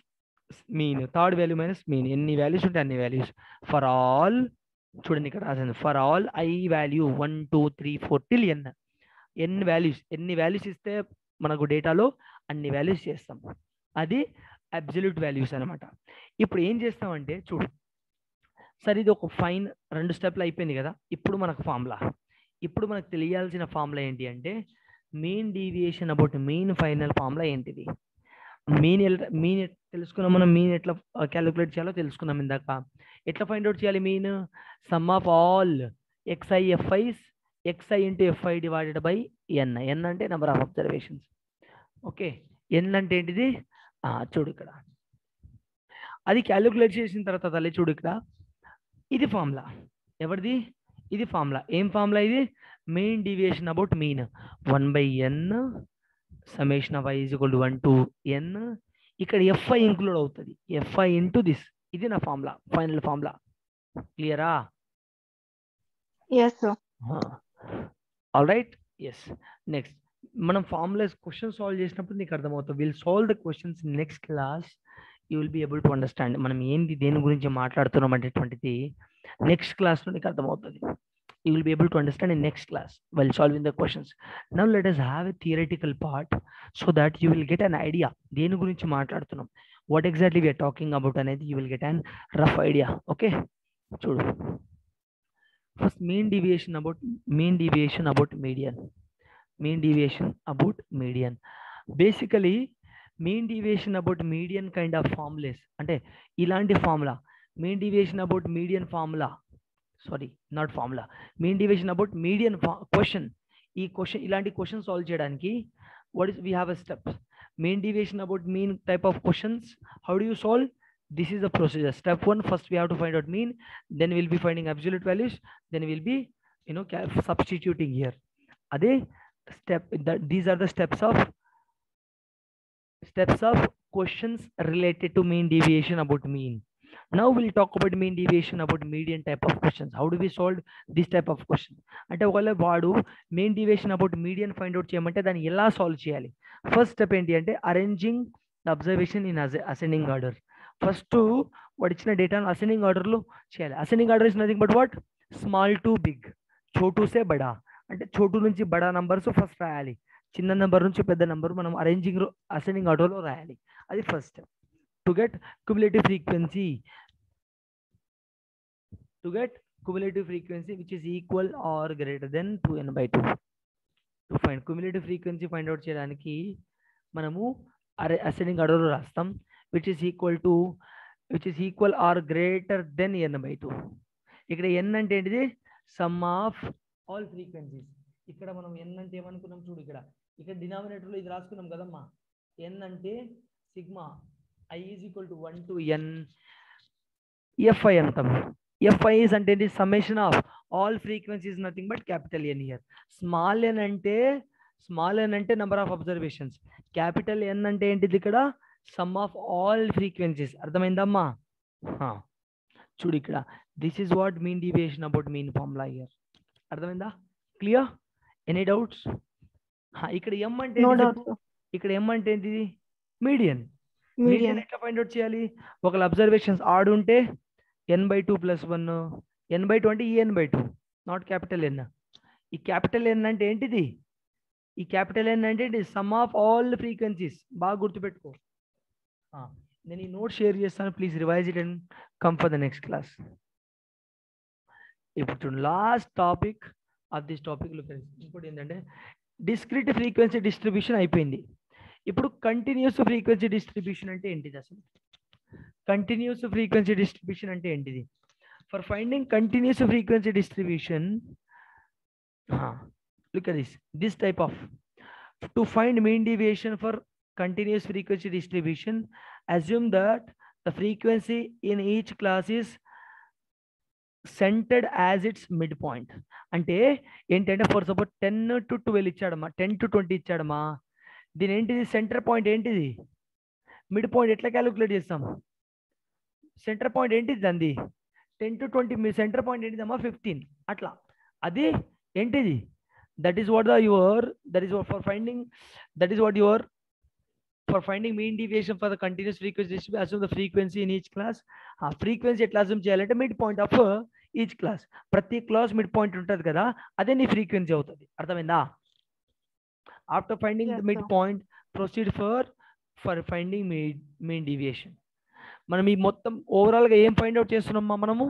Speaker 1: mean, third value minus mean. ఎన్ని వాల్యూస్ ఉంటే అన్ని వాల్యూస్. ఫర్ ఆల్, చూడండి ఇక్కడ రాసింది, for all i value 1 2 3 4 till n. ఎన్ని వాల్యూస్ ఇస్తే మనకు డేటాలో అన్ని వాల్యూస్ చేస్తాం. అది అబ్సల్యూట్ వాల్యూస్ అనమాట. ఇప్పుడు ఏం చేస్తామంటే చూడు, సరే ఇది ఒక ఫైన్ 2 స్టెప్లు అయిపోయింది కదా. ఇప్పుడు మనకు ఫార్ములా, ఇప్పుడు మనకు తెలియాల్సిన ఫార్ములా ఏంటి అంటే mean deviation about mean final formula ఏంటిది? మీన్ తెలుసుకున్నాం మనం. మీన్ ఎట్లా క్యాలిక్యులేట్ చేయాలో తెలుసుకున్నాం ఇందాక. ఎట్లా ఫైండ్ అవుట్ చేయాలి mean? Sum of all XI into FI divided by N. N అంటే number of observations. Okay, N అంటే ఏంటిది? చూడు ఇక్కడ, అది క్యాలిక్యులేట్ చేసిన తర్వాత తల్లి చూడు ఇక్కడ, ఇది ఫార్ములా. ఎవరిది? ఇది ఫార్ములా. ఏం ఫార్ములా ఇది? Mean deviation about mean 1/n summation of i is equal to 1 to n. ఇక్కడ FI ఇంక్లూడ్ అవుతుంది, FI ఇంటూ దిస్. ఇది నా ఫార్ములా, ఫైనల్ ఫార్ములా. క్లియరా?
Speaker 2: Yes, sir.
Speaker 1: All right. Yes. Next మనం ఫార్ములాస్ క్వశ్చన్ సాల్వ్ చేసినప్పుడు నీకు అర్థమవుతుంది. Will solve the questions in next class. You will be able to understand మనం ఏంటి, దేని గురించి మాట్లాడుతున్నాం అనేటువంటిది నెక్స్ట్ క్లాస్లో నీకు అర్థమవుతుంది. You will be able to understand in next class while solving the questions. Now let us have a theoretical part so that you will get an idea. దేని గురించి మాట్లాడుతున్నాం, what exactly we are talking about అనేది you will get an rough idea. Okay, చూడు. First, mean deviation about median. Mean deviation about median. Basically, mean deviation about median kind of formulas. అంటే ఇలాంటి formula, mean deviation about median formula. Sorry, not formula, mean division about median question. ఈ question, ఇలాంటి question solve చేయడానికి what is we have a step. Mean division about mean type of questions, how do you solve? This is the procedure. Step 1, first we have to find out mean, then will be finding absolute values, then will be substituting here. అదే step, these are the steps of questions related to mean deviation about mean. Now we'll talk about mean deviation about median type of questions. How do we solve this type of question? అంటే ఒకవేళ వాడు mean deviation about median find out చేయమంటే దాన్ని ఎలా solve చేయాలి? First step ఏంటి అంటే arranging the observation in ascending order. First వాడు ఇచ్చిన డేటాను అసెండింగ్ ఆర్డర్లో చేయాలి. Ascending order is nothing but what? Small to big, చోటు సే బడా. అంటే చోటు నుంచి బడా నంబర్స్ ఫస్ట్ రాయాలి, చిన్న నెంబర్ నుంచి పెద్ద నెంబర్ మనం అసెండింగ్ ఆర్డర్లో రాయాలి. అది first step. To get cumulative frequency which is equal or greater than 2n/2. to find cumulative frequency find out చేయడానికి మనము అసెండింగ్ ఆర్డర్లో రాస్తాం, which is equal or greater than n/2. ఇక్కడ n అంటే ఏంటిది? Some of all frequencies. ఇక్కడ మనం n అంటే ఏమనుకున్నాం చూడు, ఇక్కడ డినామినేటర్లో ఇది రాసుకున్నాం కదమ్మా. n అంటే sigma i is equal to 1 to n. FI అంటాం. FI is అంటే ఏంటి? Summation of all frequencies, nothing but capital N here. Small n అంటే number of observations, capital N అంటే ఏంటిది? ఇక్కడ సమ్ ఆఫ్ ఆల్ ఫ్రీక్వెన్సీస్. అర్థమైందమ్మా? చూడు ఇక్కడ, this is what mean deviation about mean formula here. అర్థమైందా? క్లియర్? Any doubts? ఇక్కడ M అంటే ఇక్కడ M అంటే ఏంటిది? మీడియన్. మీడియన్ ఎట్లా ఫైండ్ అవుట్ చేయాలి? ఒకవేళ అబ్జర్వేషన్స్ ఆడ్ ఉంటే n/2 + 1, n/2 అంటే ఈ n/2, నాట్ క్యాపిటల్ N. ఈ క్యాపిటల్ N అంటే ఏంటిది? ఈ క్యాపిటల్ N అంటే ఏంటి? Sum of all frequencies. బాగా గుర్తుపెట్టుకో. నేను ఈ నోట్ షేర్ చేస్తాను, please revise it and come for the next class. ఇప్పుడు last topic of this topic ఇంకోటి ఏంటంటే డిస్క్రీట్ ఫ్రీక్వెన్సీ డిస్ట్రిబ్యూషన్ అయిపోయింది. ఇప్పుడు కంటిన్యూస్ ఫ్రీక్వెన్సీ డిస్ట్రిబ్యూషన్ అంటే ఏంటిది? అసలు కంటిన్యూస్ ఫ్రీక్వెన్సీ డిస్ట్రిబ్యూషన్ అంటే ఏంటిది? For finding continuous frequency distribution, look at this type of, to find mean deviation for continuous frequency distribution, assume that the frequency in each class is centered as its midpoint. అంటే ఏంటంటే for suppose 10 to 12 ఇచ్చాడమ్మా, 10 to 20 ఇచ్చాడమ్మా. దీని ఏంటిది? Centre point ఏంటిది? Mid point. ఎట్లా calculate చేస్తాం? Centre point ఏంటిది? అంది 10 to 20, me centre point ఏంటిదమ్మా? 15. అట్లా అది ఏంటిది? That is what for finding mean deviation for the continuous frequency distribution, assume the frequency in each class. ఆ ఫ్రీక్వెన్సీ ఎట్లా అస్యూమ్ చేయాలంటే mid point of each class. ప్రతి class mid point ఉంటుంది కదా, అదే నీ ఫ్రీక్వెన్సీ అవుతుంది. అర్థమైందా? After finding the mid point proceed for finding mean deviation. మనం ఈ మొత్తం ఓవరాల్ గా ఏం ఫైండ్ అవుట్ చేస్తున్నామా? మనము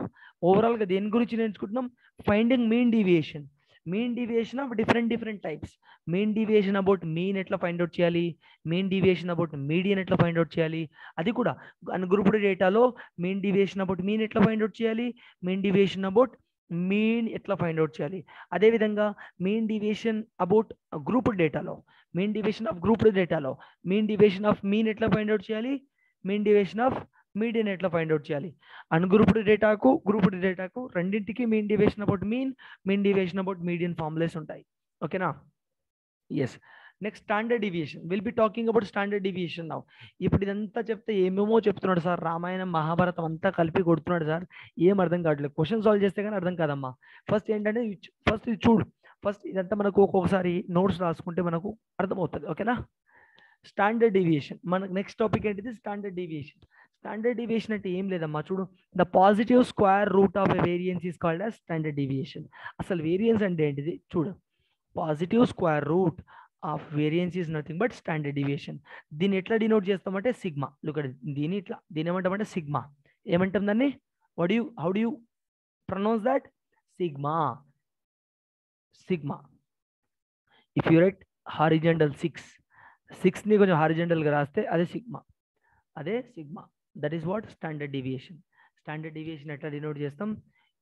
Speaker 1: ఓవరాల్ గా దేని గురించి నేర్చుకుంటున్నాం? Finding mean deviation. Mean deviation of different types. Mean deviation about mean ఎట్లా ఫైండ్ అవుట్ చేయాలి, మీన్ డీవియేషన్ అబౌట్ మీడియన్ ఎట్లా ఫైండ్ అవుట్ చేయాలి, అది కూడా అన్గ్రూప్డ్ డేటాలో మీన్ డీవియేషన్ అబౌట్ మీన్ ఎట్లా ఫైండ్ అవుట్ చేయాలి, మీన్ డీవియేషన్ అబౌట్ మీన్ ఎట్లా ఫైండ్ అవుట్ చేయాలి. అదేవిధంగా మీన్ డీవియేషన్ అబౌట్ గ్రూప్డ్ డేటాలో, మీన్ డీవియేషన్ ఆఫ్ గ్రూప్డ్ డేటాలో మీన్ డీవియేషన్ ఆఫ్ మీన్ ఎట్లా ఫైండ్ అవుట్ చేయాలి, మీన్ డీవియేషన్ ఆఫ్ మీడియన్ ఎట్లా ఫైండ్ అవుట్ చేయాలి. అన్గ్రూప్డ్ డేటాకు గ్రూప్డ్ డేటాకు రెండింటికి mean deviation about mean deviation about median formulas ఉంటాయి. ఓకేనా? Yes. Next standard deviation, will be talking about standard deviation now. ఇప్పుడు ఇదంతా చెప్తే ఏమేమో చెప్తున్నాడు సార్, రామాయణం మహాభారతం అంతా కలిపి కొడుతున్నాడు సార్, ఏం అర్థం కావట్లేదు. క్వశ్చన్ సాల్వ్ చేస్తే కానీ అర్థం కాదమ్మా. ఫస్ట్ ఏంటంటే ఫస్ట్ ఇది చూడు, ఫస్ట్ ఇదంతా మనకు ఒక్కొక్కసారి నోట్స్ రాసుకుంటే మనకు అర్థమవుతుంది. ఓకేనా? స్టాండర్డ్ డీవియేషన్ మనకు నెక్స్ట్ టాపిక్ ఏంటిది, స్టాండర్డ్ డీవియేషన్. స్టాండర్డ్ డీవియేషన్ అంటే ఏం లేదమ్మా, చూడు, the positive square root of a variance is called as standard deviation. అసలు వేరియన్స్ అంటే ఏంటిది చూడు, positive square root of variance is nothing but standard deviation. దీన్ని ఎట్లా డినోట్ చేస్తామంటే సిగ్మా. ఇక్కడ దీని ఇట్లా దీని ఏమంటామంటే సిగ్మా. ఏమంటాం దాన్ని, how do you pronounce that, sigma. Sigma. If you write horizontal 6 ని కొంచెం హారిజంటల్గా రాస్తే అదే సిగ్మా, అదే sigma. That is what standard deviation. Standard deviation ఎట్లా డినోట్ చేస్తాం,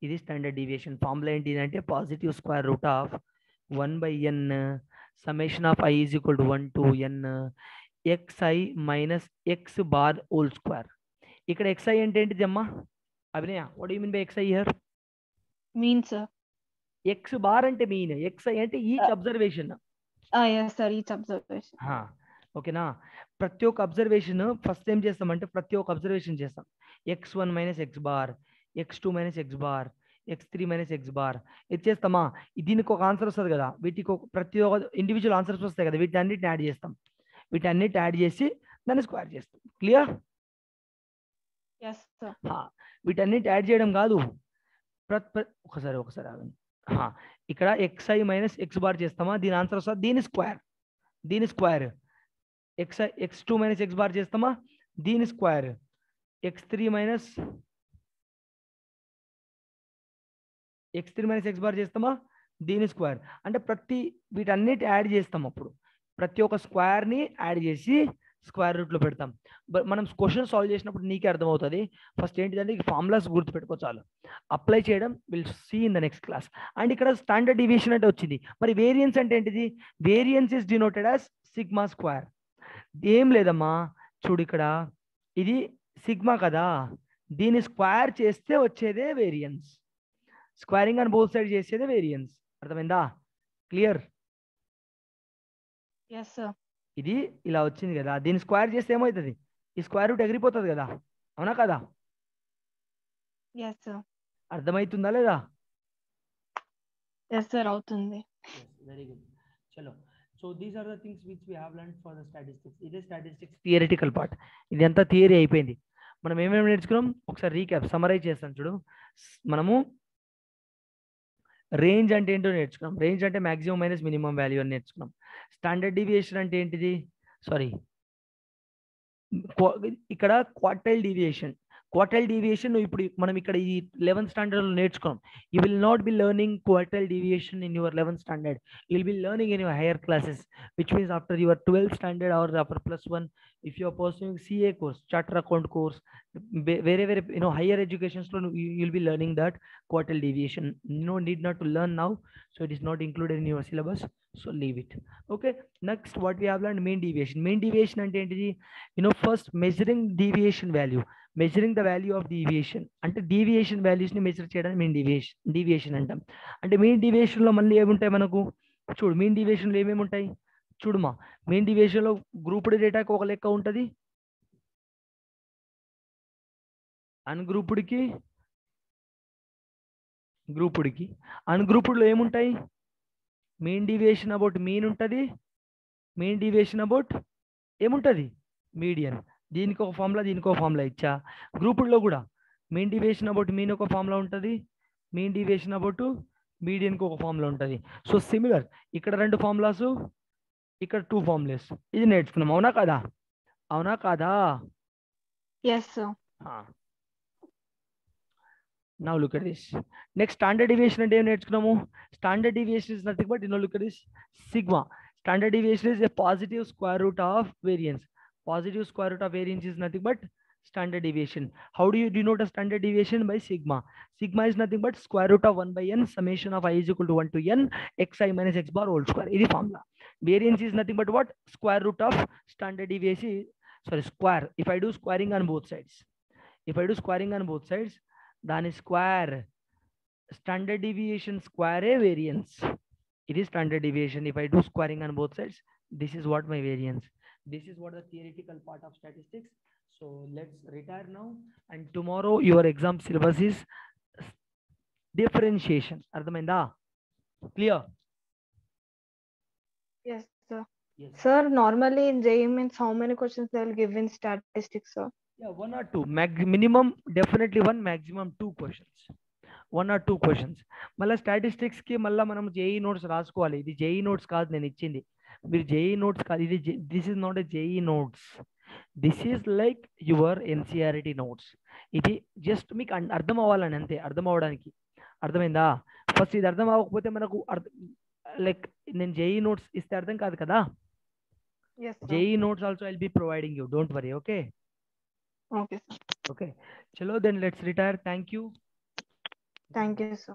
Speaker 1: ఇది స్టాండర్డ్ డీవియేషన్. ఫార్ములా ఏంటి అంటే positive square root of 1/n summation of i is equal to 1 to n xi minus x bar whole square. ఇక్కడ xi అంటే ఏంటిది అమ్మా Abhinaya, what you mean by xi here?
Speaker 2: Mean sir.
Speaker 1: x bar అంటే mean, xi అంటే each observation.
Speaker 2: yes sir, each observation.
Speaker 1: ఓకేనా? ప్రతి ఒక్క observation first ఏం చేస్తామంటే ప్రతి ఒక్క అబ్జర్వేషన్ చేస్తాం. x1 minus X bar, x2 minus X bar, x3 minus X bar ఇది చేస్తామా. దీనికి ఒక ఆన్సర్ వస్తుంది కదా, వీటికి ఒక ప్రతి ఒక్క ఇండివిజువల్ ఆన్సర్స్ వస్తాయి కదా, వీటి అన్నిటిని యాడ్ చేస్తాం. వీటన్నిటి యాడ్ చేసి దాన్ని స్క్వేర్ చేస్తాం. క్లియర్?
Speaker 2: yes sir.
Speaker 1: వీటన్నిటి యాడ్ చేయడం కాదు, ఒకసారి ఇక్కడ xi మైనస్ ఎక్స్ బార్ చేస్తామా, దీని ఆన్సర్ వస్తుంది దీని square. x2 minus X bar చేస్తామా, దీని square. x3 minus X bar చేస్తామా, దీని స్క్వేర్. అంటే వీటన్నిటి యాడ్ చేస్తాం. అప్పుడు ప్రతి ఒక్క స్క్వేర్ని యాడ్ చేసి స్క్వేర్ రూట్లో పెడతాం. మనం క్వశ్చన్ సాల్వ్ చేసినప్పుడు నీకే అర్థమవుతుంది. ఫస్ట్ ఏంటిదంటే ఫార్ములాస్ గుర్తుపెట్టుకో చాలు, అప్లై చేయడం will see in the next class. And ఇక్కడ స్టాండర్డ్ డీవియేషన్ అంటే వచ్చింది. మరి వేరియన్స్ అంటే ఏంటిది, variance is denoted as sigma square. ఏం లేదమ్మా, చూడు ఇక్కడ ఇది సిగ్మా కదా, దీన్ని స్క్వేర్ చేస్తే వచ్చేదే వేరియన్స్. స్క్వేరింగ్ అని బోత్ సైడ్ చేసేదే వేరియన్స్. అర్థమైందా? క్లియర్?
Speaker 2: yes sir.
Speaker 1: ఇది ఇలా వచ్చింది కదా, దీన్ని స్క్వేర్ చేస్తే ఏమవుతుంది, ఈ స్క్వేర్ రూట్ ఎగిరిపోతుంది కదా, అవునా కదా?
Speaker 2: yes sir.
Speaker 1: అర్థమవుతుందా లేదా?
Speaker 2: yes sir, అవుతుంది.
Speaker 1: Very good. చలో, so these are the things which we have learned for the statistics. ఇదే స్టాటిస్టిక్స్ థియరిటికల్ పార్ట్. ఇది అంతా థియరీ అయిపోయింది. మనం ఏమేమి నేర్చుకున్నాం ఒకసారి రీక్యాప్ సమరైజ్ చేస్తాను చూడు. మనము రేంజ్ అంటే ఏంటో నేర్చుకున్నాం. రేంజ్ అంటే మాక్సిమం మైనస్ మినిమం వాల్యూ అని నేర్చుకున్నాం. స్టాండర్డ్ డీవియేషన్ అంటే ఏంటిది, ఇక్కడ క్వార్టైల్ డీవియేషన్ ఇప్పుడు మనం ఇక్కడ ఈ 11th స్టాండర్డ్ లో నేర్చుకున్నాం. You will not be learning quartile deviation in your 11th standard, you will be learning in your higher classes, which means after your 12th standard are after +1 if you are pursuing CA course, charter account course, very higher educations lo you'll be learning that quartile deviation. No need not to learn now, so it is not included in your syllabus, so leave it. Okay, next what we have learned, mean deviation ante entidi, first measuring deviation value, measuring the value of deviation ante deviation values ni measure cheyadani mean deviation antam. Ante mean deviation lo malli em untayi manaku, చూడు mean deviation లో ఏమేమి ఉంటాయి చూడుమా. Main deviation లో grouped డేటాకి ఒక లెక్క ఉంటుంది, అన్గ్రూప్డ్కి ungrouped లో ఏముంటాయి, మెయిన్ డివియేషన్ అబౌట్ మీన్ ఉంటుంది, మెయిన్ డివియేషన్ అబౌట్ ఏముంటుంది మీడియన్. దీనికి ఒక ఫార్ములా ఇచ్చా. గ్రూప్డ్ లో కూడా మెయిన్ డివియేషన్ అబౌట్ మీన్ ఒక ఫార్ములా ఉంటుంది, మెయిన్ డివియేషన్ అబౌట్ మీడియన్కి ఒక ఫార్ములా ఉంటుంది. సో సిమిలర్ ఇక్కడ 2 ఫార్ములాస్, ఇక్కడ 2 ఫార్ములాస్. ఇది నేర్చుకున్నాం, అవునా కాదా?
Speaker 2: yes sir.
Speaker 1: Now look at this. Next, standard deviation అంటే ఏం నేర్చుకున్నాము? Standard deviation is nothing but, look at this, sigma. Standard deviation is a positive square root of variance. Positive square root of variance is nothing but standard deviation. How do you denote a standard deviation? By sigma. Sigma is nothing but square root of 1 by n summation of I is equal to 1 to n xi minus x bar whole square. ఇది formula. Variance is nothing but what? Square root of standard deviation, sorry, square. If I do squaring on both sides, దాని square standard deviation square a variance. It is standard deviation. If I do squaring on both sides, this is what my variance. This is what the theoretical part of statistics. So let's retire now, and tomorrow your exam syllabus is differentiation. అర్థమైందా? Clear?
Speaker 2: Yes, sir.
Speaker 1: Yes.
Speaker 2: Sir, normally in JEE means how many questions they will give in statistics, sir?
Speaker 1: Yeah, one or two. Minimum definitely one, maximum two questions. One or two questions. మళ్ళీ statistics కి మళ్ళీ మనం JEE notes రాసుకోవాలి. ఇది JEE notes కాదు నేను ఇచ్చింది, మీరు జేఈ నోట్స్ కాదు, ఇది this is not a JEE notes, this is like your NCERT notes. ఇది జస్ట్ మీకు అర్థం అవ్వాలని అంతే, అర్థం అవ్వడానికి. అర్థమైందా? ఫస్ట్ ఇది అర్థం అవ్వకపోతే మనకు లైక్ నేను జేఈ నోట్స్ ఇస్తే అర్థం కాదు కదా.
Speaker 2: Yes, sir.
Speaker 1: JEE notes also I'll be providing you, don't worry. Okay,
Speaker 2: Okay, sir.
Speaker 1: okay, chalo then let's retire. Thank you.
Speaker 2: Thank you, sir.